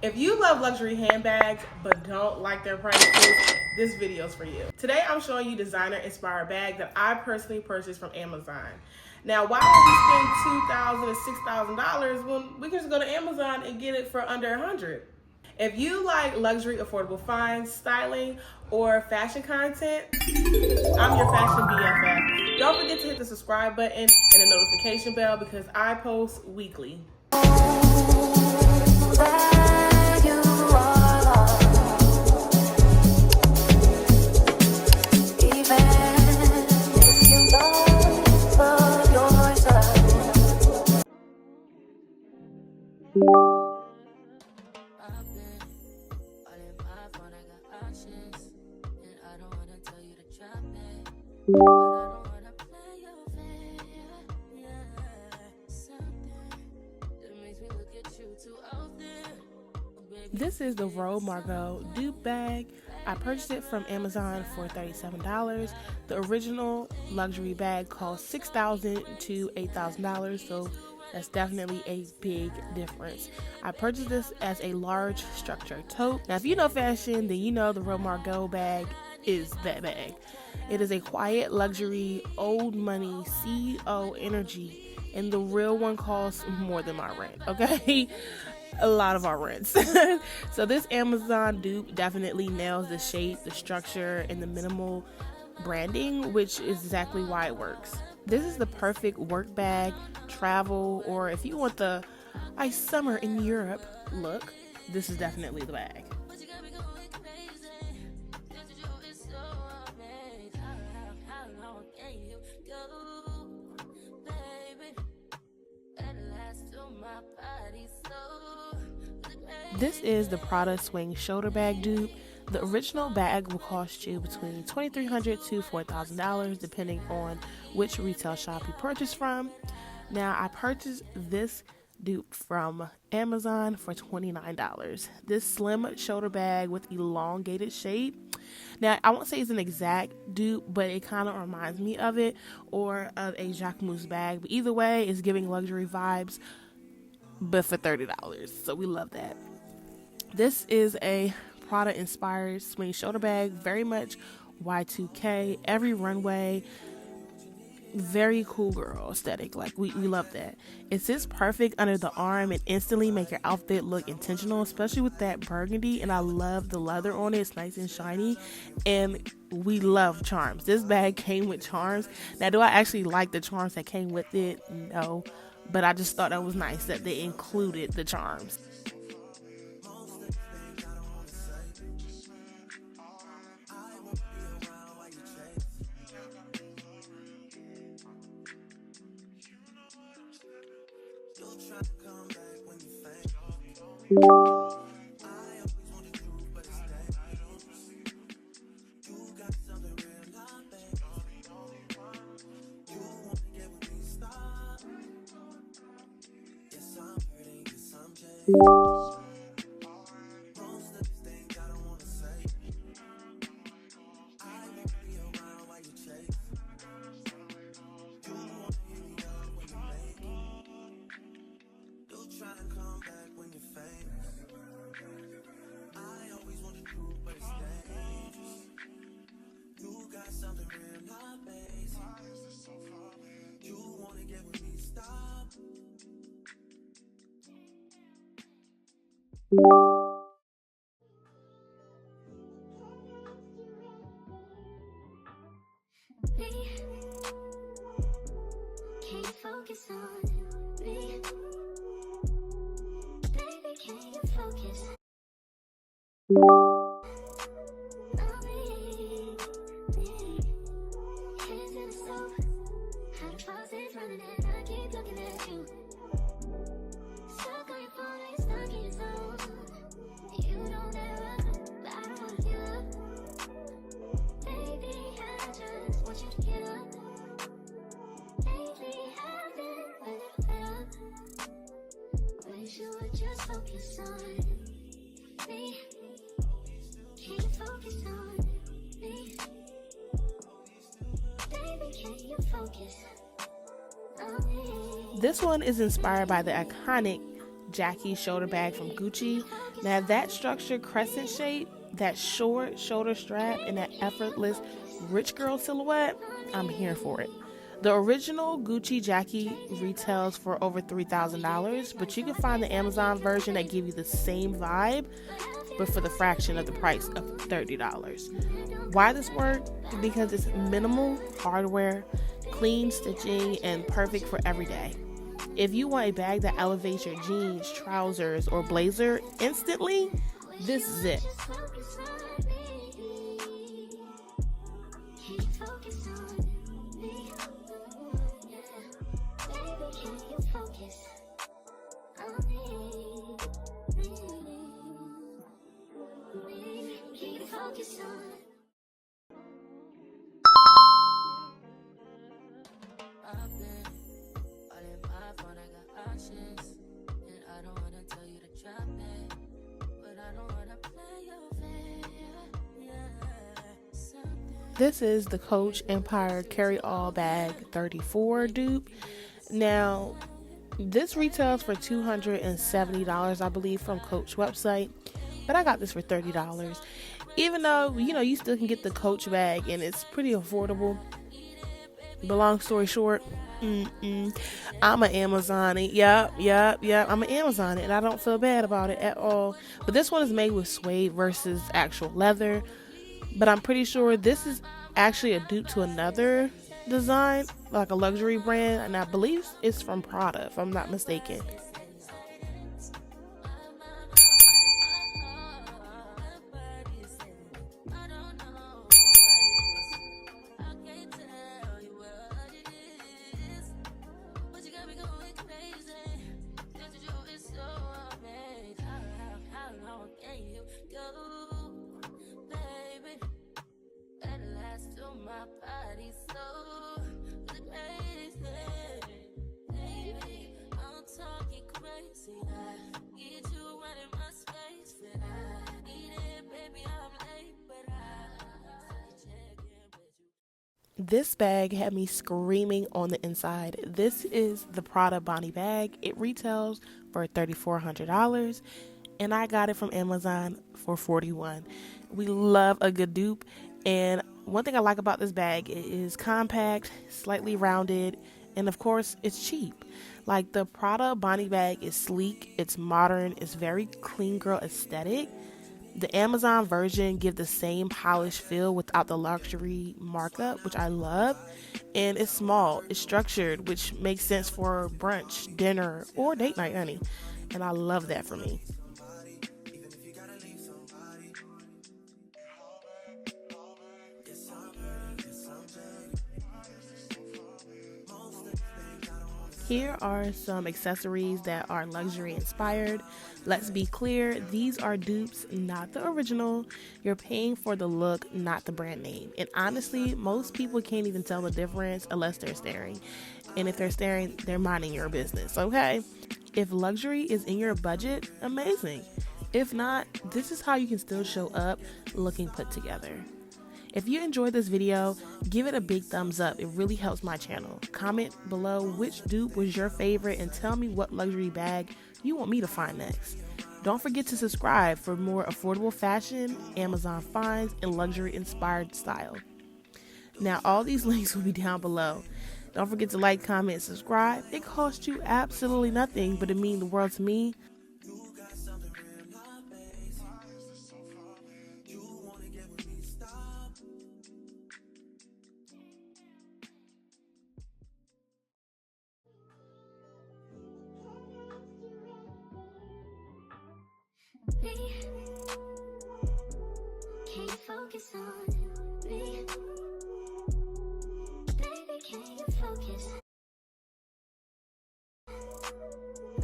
If you love luxury handbags but don't like their prices, this video is for you. Today I'm showing you designer inspired bag that I personally purchased from Amazon. Now, why would we spend $2,000 or $6,000 when we can just go to Amazon and get it for under $100? If you like luxury affordable finds, styling, or fashion content, I'm your fashion BFF. Don't forget to hit the subscribe button and the notification bell because I post weekly. This is the Margaux dupe bag. I purchased it from Amazon for $37. The original luxury bag cost $6,000 to $8,000, so that's definitely a big difference. I purchased this as a large structured tote. Now, if you know fashion, then you know the Margaux bag is that bag. It is a quiet luxury, old money, CEO energy, and the real one costs more than my rent, okay? A lot of our rents. So this Amazon dupe definitely nails the shape, the structure, and the minimal branding, which is exactly why it works. This is the perfect work bag, travel, or if you want the nice summer in Europe look, this is definitely the bag. This is the Prada swing shoulder bag dupe. The original bag will cost you between $2,300 to $4,000 depending on which retail shop you purchase from. Now, I purchased this dupe from Amazon for $29. This slim shoulder bag with elongated shape. Now, I won't say it's an exact dupe, but it kind of reminds me of it or of a Jacquemus bag. But either way, it's giving luxury vibes, but for $30. So we love that. This is a Prada inspired swing shoulder bag, very much Y2K, every runway, very cool girl aesthetic. Like we love that. It sits perfect under the arm and instantly make your outfit look intentional, especially with that burgundy. And I love the leather on it. It's nice and shiny, and we love charms. This bag came with charms. Now, do I actually like the charms that came with it? No, but I just thought that was nice that they included the charms. Can you focus on me? Baby, can you focus on me? Hands in the stove, had the faucet running and I keep looking at you. Stuck on your phone, you're stuck in your zone. You don't ever, but I don't wanna give up. Baby, I just want you to get up. Lately I've been a little better. Wish you would just focus on me. Can you focus on me? Baby, can you focus on me? This one is inspired by the iconic Jackie shoulder bag from Gucci. Now that structured crescent shape, that short shoulder strap, and that effortless rich girl silhouette, I'm here for it. The original Gucci Jackie retails for over $3,000, but you can find the Amazon version that give you the same vibe, but for the fraction of the price of $30. Why this work? Because it's minimal hardware, clean stitching, and perfect for every day. If you want a bag that elevates your jeans, trousers, or blazer instantly, this is it. This is the Coach Empire Carry All Bag 34 dupe. Now, this retails for $270, I believe, from Coach website, but I got this for $30. Even though, you still can get the Coach bag and it's pretty affordable. But long story short, I'm an Amazon it. Yep. I'm an Amazon it, and I don't feel bad about it at all. But this one is made with suede versus actual leather. But I'm pretty sure this is actually a dupe to another design, like a luxury brand, and I believe it's from Prada, if I'm not mistaken. This bag had me screaming on the inside. This is the Prada Bonnie bag. It retails for $3,400, and I got it from Amazon for $41. We love a good dupe, and one thing I like about this bag is compact, slightly rounded, and of course, it's cheap. Like, the Prada Bonnie bag is sleek, it's modern, it's very clean girl aesthetic. The Amazon version gives the same polished feel without the luxury markup, which I love. And it's small, it's structured, which makes sense for brunch, dinner, or date night, honey. And I love that for me. Here are some accessories that are luxury inspired. Let's be clear, these are dupes, not the original. You're paying for the look, not the brand name. And honestly, most people can't even tell the difference unless they're staring. And if they're staring, they're minding your business, okay? If luxury is in your budget, amazing. If not, this is how you can still show up looking put together. If you enjoyed this video, give it a big thumbs up. It really helps my channel. Comment below which dupe was your favorite and tell me what luxury bag you want me to find next. Don't forget to subscribe for more affordable fashion, Amazon finds, and luxury inspired style. Now, all these links will be down below. Don't forget to like, comment, and subscribe. It costs you absolutely nothing, but it means the world to me. Can you focus on me? Baby, can you focus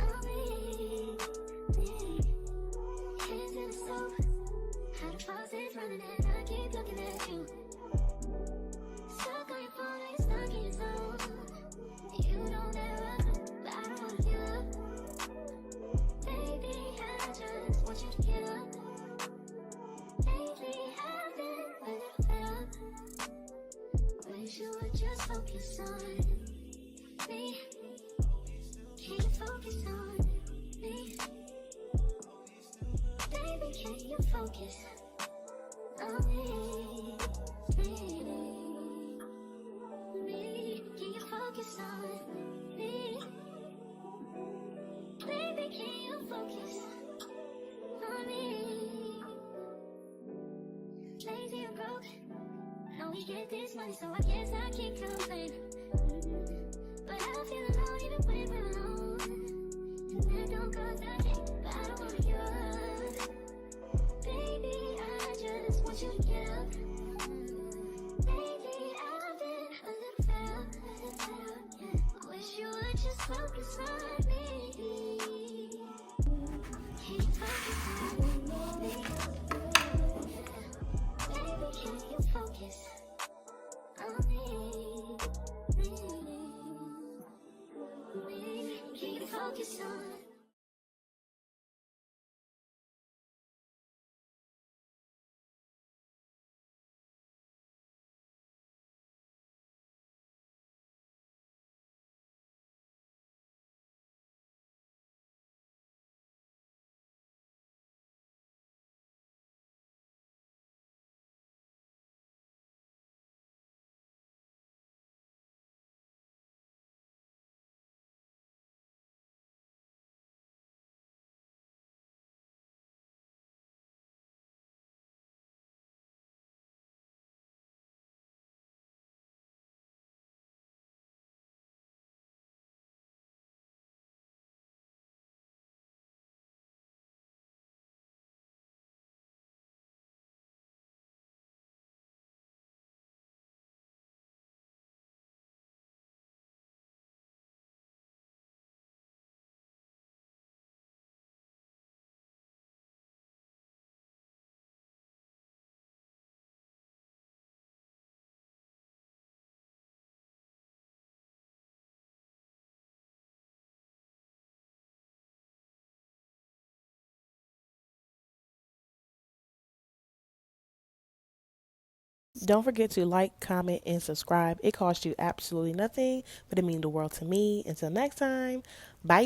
on me? Hands in the soap, how the faucet's running and I keep looking at you. Stuck on your phone, like stuck in your zone. You don't ever, but I don't wanna give up. Baby, I just want you to get up. Lately I've been a little fed up. Wish you would just focus on me. Can you focus on me? Baby, can you focus on me? Can you focus on me? Baby, can you focus on me? Lazy or broke, know we get this money, so I guess I can't complain. But I feel alone even when we're alone. And that don't cause I hate, but I don't wanna give up. Baby, I just want you to get up. Lately, I've been a little fed up. Wish you would just focus on me. Can you focus on me? Baby, can you focus on me? Can you focus on me? Don't forget to like, comment, and subscribe. It costs you absolutely nothing, but it means the world to me. Until next time, bye.